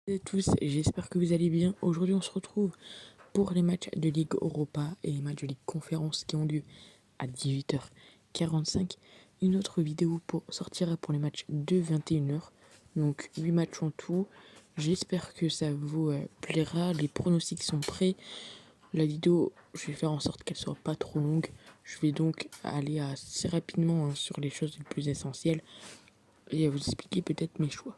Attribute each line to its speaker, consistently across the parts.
Speaker 1: Salut à tous, j'espère que vous allez bien. Aujourd'hui, on se retrouve pour les matchs de Ligue Europa et les matchs de Ligue Conférence qui ont lieu à 18h45. Une autre vidéo sortira pour les matchs de 21h. Donc 8 matchs en tout. J'espère que ça vous plaira. Les pronostics sont prêts. La vidéo, je vais faire en sorte qu'elle soit pas trop longue. Je vais donc aller assez rapidement sur les choses les plus essentielles et vous expliquer peut-être mes choix.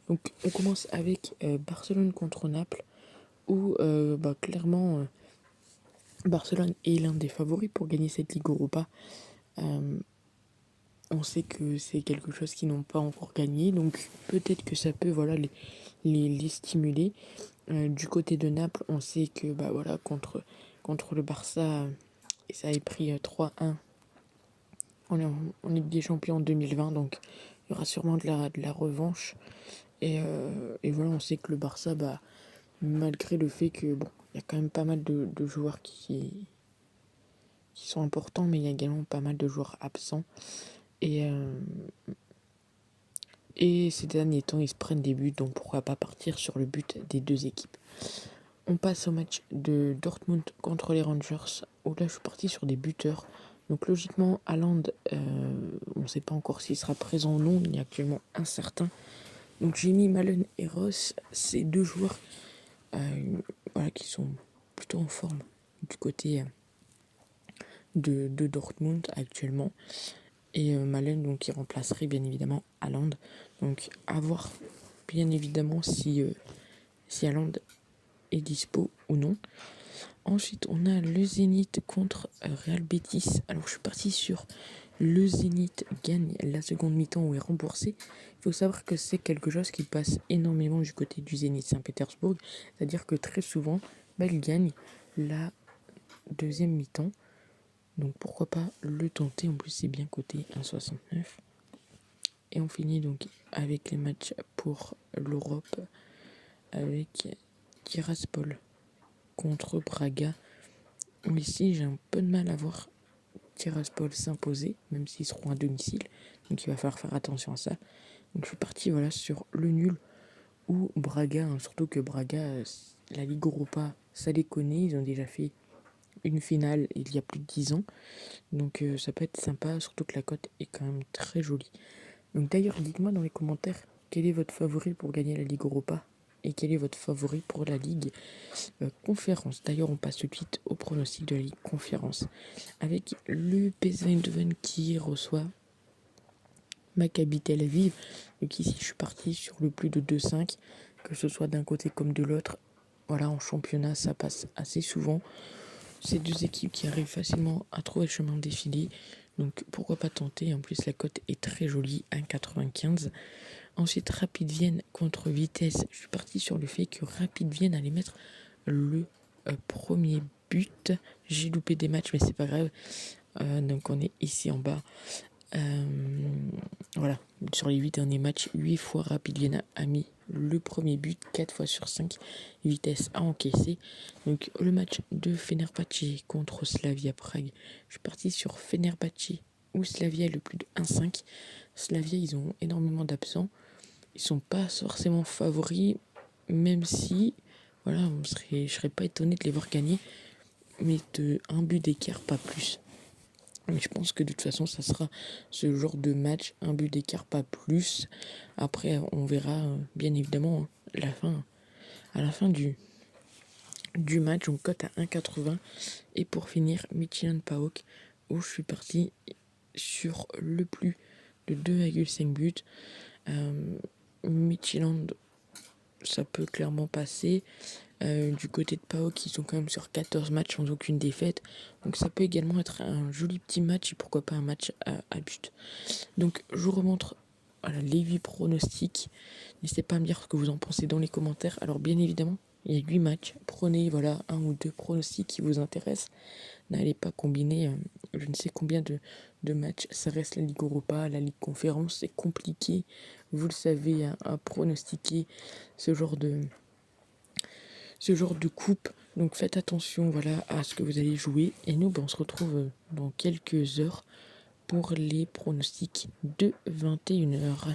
Speaker 1: Donc on commence avec Barcelone contre Naples où clairement Barcelone est l'un des favoris pour gagner cette Ligue Europa. On sait que c'est quelque chose qu'ils n'ont pas encore gagné, donc peut-être que ça peut les stimuler. Du côté de Naples, on sait que contre le Barça, ça a pris 3-1 en Ligue des Champions en 2020, donc il y aura sûrement de la revanche. Et voilà, on sait que le Barça, malgré le fait que il y a quand même pas mal de joueurs qui sont importants, mais il y a également pas mal de joueurs absents. Et, euh, et ces derniers temps, ils se prennent des buts, donc pourquoi pas partir sur le but des deux équipes. On passe au match de Dortmund contre les Rangers, où là je suis parti sur des buteurs. Donc logiquement, Haaland, on ne sait pas encore s'il sera présent ou non, il est actuellement incertain. Donc j'ai mis Malen et Ross, ces deux joueurs qui sont plutôt en forme du côté de Dortmund actuellement. Et Malen, donc, qui remplacerait bien évidemment Haaland. Donc à voir bien évidemment si Haaland est dispo ou non. Ensuite, on a le Zénith contre Real Betis. Alors, je suis parti sur le Zénith gagne la seconde mi-temps ou est remboursé. Il faut savoir que c'est quelque chose qui passe énormément du côté du Zénith Saint-Pétersbourg. C'est-à-dire que très souvent, il gagne la deuxième mi-temps. Donc, pourquoi pas le tenter. En plus, c'est bien coté 1,69. Et on finit donc avec les matchs pour l'Europe avec Tiraspol contre Braga. Ici, j'ai un peu de mal à voir Tiraspol s'imposer, même s'ils seront à domicile. Donc il va falloir faire attention à ça. Donc je suis parti sur le nul ou Braga, surtout que Braga, la Ligue Europa, ça les connaît. Ils ont déjà fait une finale il y a plus de 10 ans. Donc ça peut être sympa, surtout que la cote est quand même très jolie. Donc d'ailleurs, dites-moi dans les commentaires quel est votre favori pour gagner la Ligue Europa et quel est votre favori pour la Ligue Conférence. D'ailleurs, on passe tout de suite au pronostic de la Ligue Conférence avec le PSV Eindhoven qui reçoit Maccabi Tel Aviv. Donc ici, je suis parti sur le plus de 2,5, que ce soit d'un côté comme de l'autre. Voilà, en championnat, ça passe assez souvent. Ces deux équipes qui arrivent facilement à trouver le chemin défilé. Donc pourquoi pas tenter. En plus, la cote est très jolie, 1,95. Ensuite, Rapid Vienne contre Vitesse. Je suis parti sur le fait que Rapid Vienne allait mettre le premier but. J'ai loupé des matchs, mais c'est pas grave. Donc on est ici en bas. Voilà, sur les 8 derniers matchs, 8 fois Rapid Vienne a mis le premier but, 4 fois sur 5, Vitesse a encaissé. Donc le match de Fenerbahçe contre Slavia Prague, je suis parti sur Fenerbahçe ou Slavia le plus de 1,5. Slavia, ils ont énormément d'absents, ils sont pas forcément favoris, même si, voilà, je serais pas étonné de les voir gagner, mais de un but d'écart, pas plus. Mais je pense que de toute façon, ça sera ce genre de match, un but d'écart, pas plus. Après, on verra bien évidemment à la fin du match, on cote à 1,80. Et pour finir, Midtjylland PAOK, où je suis parti sur le plus de 2,5 buts. Midtjylland, ça peut clairement passer. Du côté de PAOK, ils sont quand même sur 14 matchs sans aucune défaite. Donc ça peut également être un joli petit match et pourquoi pas un match à but. Donc je vous remontre les 8 pronostics. N'hésitez pas à me dire ce que vous en pensez dans les commentaires. Alors bien évidemment, il y a 8 matchs. Prenez un ou deux pronostics qui vous intéressent. N'allez pas combiner je ne sais combien de matchs. Ça reste la Ligue Europa, la Ligue Conférence. C'est compliqué, vous le savez, à pronostiquer ce genre de coupe. Donc faites attention à ce que vous allez jouer. Et nous, on se retrouve dans quelques heures pour les pronostics de 21h.